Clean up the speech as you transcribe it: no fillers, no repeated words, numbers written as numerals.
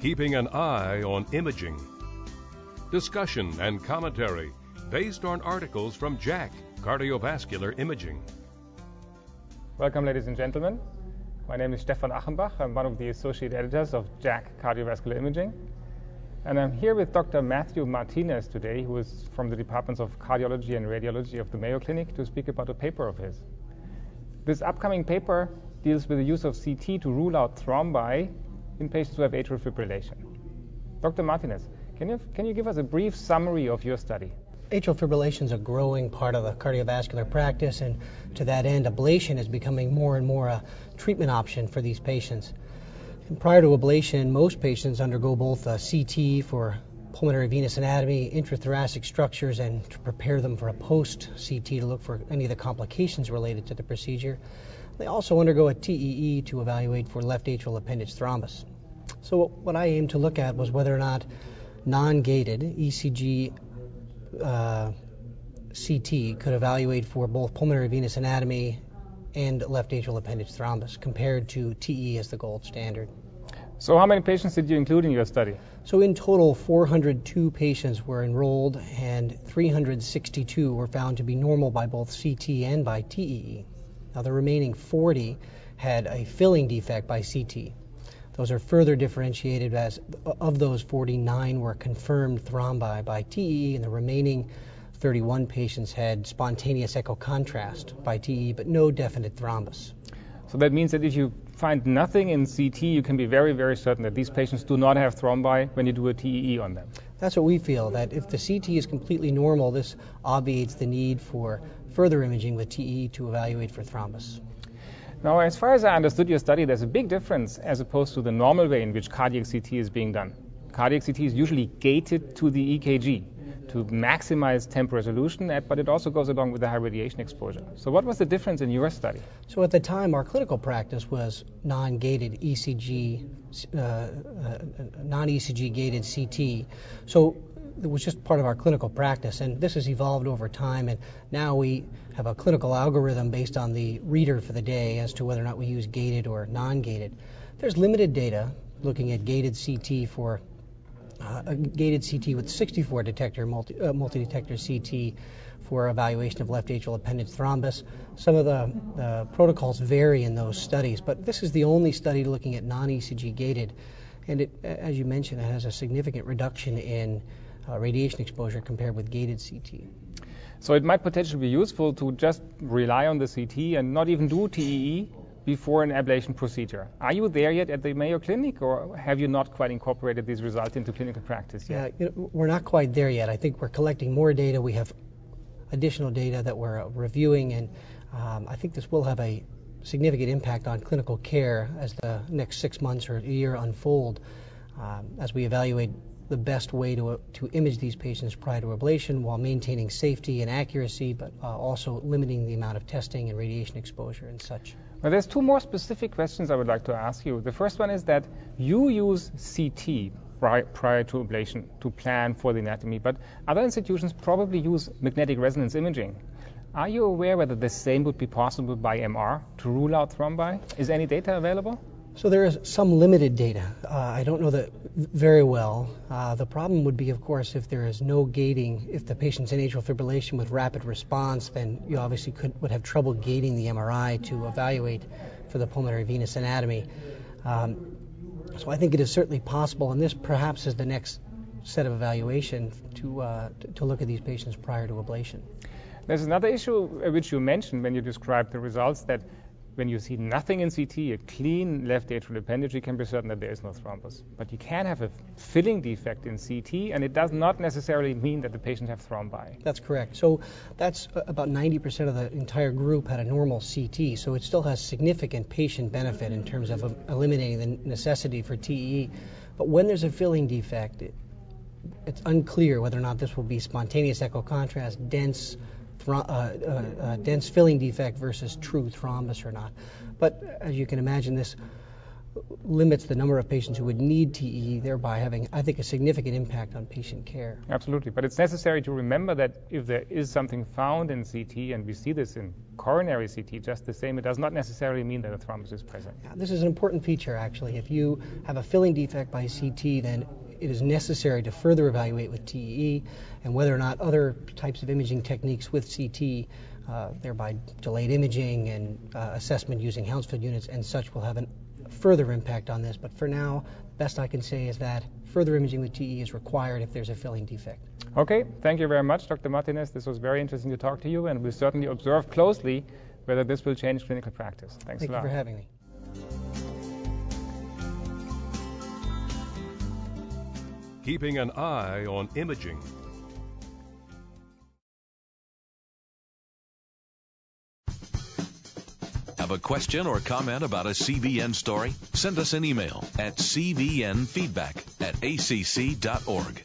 keeping an eye on imaging. Discussion and commentary based on articles from JACC, Cardiovascular Imaging. Welcome, ladies and gentlemen. My name is Stefan Achenbach. I'm one of the associate editors of JACC, Cardiovascular Imaging. And I'm here with Dr. Matthew Martinez today, who is from the Departments of Cardiology and Radiology of the Mayo Clinic, to speak about a paper of his. This upcoming paper deals with the use of CT to rule out thrombi in patients who have atrial fibrillation. Dr. Martinez, can you give us a brief summary of your study? Atrial fibrillation is a growing part of the cardiovascular practice, and to that end, ablation is becoming more and more a treatment option for these patients. And prior to ablation, most patients undergo both a CT for pulmonary venous anatomy, intrathoracic structures, and to prepare them for a post-CT to look for any of the complications related to the procedure. They also undergo a TEE to evaluate for left atrial appendage thrombus. So what I aimed to look at was whether or not non-gated ECG CT could evaluate for both pulmonary venous anatomy and left atrial appendage thrombus compared to TE as the gold standard. So how many patients did you include in your study? So in total, 402 patients were enrolled and 362 were found to be normal by both CT and by TEE. Now the remaining 40 had a filling defect by CT. Those are further differentiated as of those 49 were confirmed thrombi by TEE, and the remaining 31 patients had spontaneous echo contrast by TEE, but no definite thrombus. So that means that if you find nothing in CT, you can be very, very certain that these patients do not have thrombi when you do a TEE on them. That's what we feel, that if the CT is completely normal, this obviates the need for further imaging with TEE to evaluate for thrombus. Now, as far as I understood your study, there's a big difference as opposed to the normal way in which cardiac CT is being done. Cardiac CT is usually gated to the EKG to maximize temp resolution, but it also goes along with the high radiation exposure. So what was the difference in your study? So at the time, our clinical practice was non-gated ECG, non-ECG gated CT. So it was just part of our clinical practice, and this has evolved over time, and now we have a clinical algorithm based on the reader for the day as to whether or not we use gated or non-gated. There's limited data looking at gated CT for a gated CT with 64 detector multi-detector CT for evaluation of left atrial appendage thrombus. Some of the protocols vary in those studies, but this is the only study looking at non-ECG gated, and it, as you mentioned, it has a significant reduction in radiation exposure compared with gated CT. So it might potentially be useful to just rely on the CT and not even do TEE before an ablation procedure. Are you there yet at the Mayo Clinic, or have you not quite incorporated these results into clinical practice yet? Yeah, we're not quite there yet. I think we're collecting more data. We have additional data that we're reviewing, and I think this will have a significant impact on clinical care as the next 6 months or a year unfold, as we evaluate the best way to image these patients prior to ablation while maintaining safety and accuracy, but also limiting the amount of testing and radiation exposure and such. Well, there's two more specific questions I would like to ask you. The first one is that you use CT prior to ablation to plan for the anatomy, but other institutions probably use magnetic resonance imaging. Are you aware whether the same would be possible by MR to rule out thrombi? Is any data available? So there is some limited data. I don't know that very well. The problem would be, of course, if there is no gating. If the patient's in atrial fibrillation with rapid response, then you obviously would have trouble gating the MRI to evaluate for the pulmonary venous anatomy. So I think it is certainly possible, and this perhaps is the next set of evaluation to look at these patients prior to ablation. There's another issue which you mentioned when you described the results, that when you see nothing in CT, a clean left atrial appendage, you can be certain that there is no thrombus. But you can have a filling defect in CT, and it does not necessarily mean that the patient has thrombi. That's correct. So that's about 90% of the entire group had a normal CT, so it still has significant patient benefit in terms of eliminating the necessity for TEE. But when there's a filling defect, it's unclear whether or not this will be spontaneous echo contrast, dense filling defect versus true thrombus or not. But as you can imagine, this limits the number of patients who would need TEE, thereby having, I think, a significant impact on patient care. Absolutely. But it's necessary to remember that if there is something found in CT, and we see this in coronary CT just the same, it does not necessarily mean that a thrombus is present. Yeah, this is an important feature, actually. If you have a filling defect by CT, then it is necessary to further evaluate with TEE, and whether or not other types of imaging techniques with CT, thereby delayed imaging and assessment using Hounsfield units and such, will have a further impact on this. But for now, best I can say is that further imaging with TEE is required if there's a filling defect. Okay, thank you very much, Dr. Martinez. This was very interesting to talk to you, and we'll certainly observe closely whether this will change clinical practice. Thanks a lot. Thank you for having me. Keeping an eye on imaging. Have a question or comment about a CVN story? Send us an email at cvnfeedback@acc.org.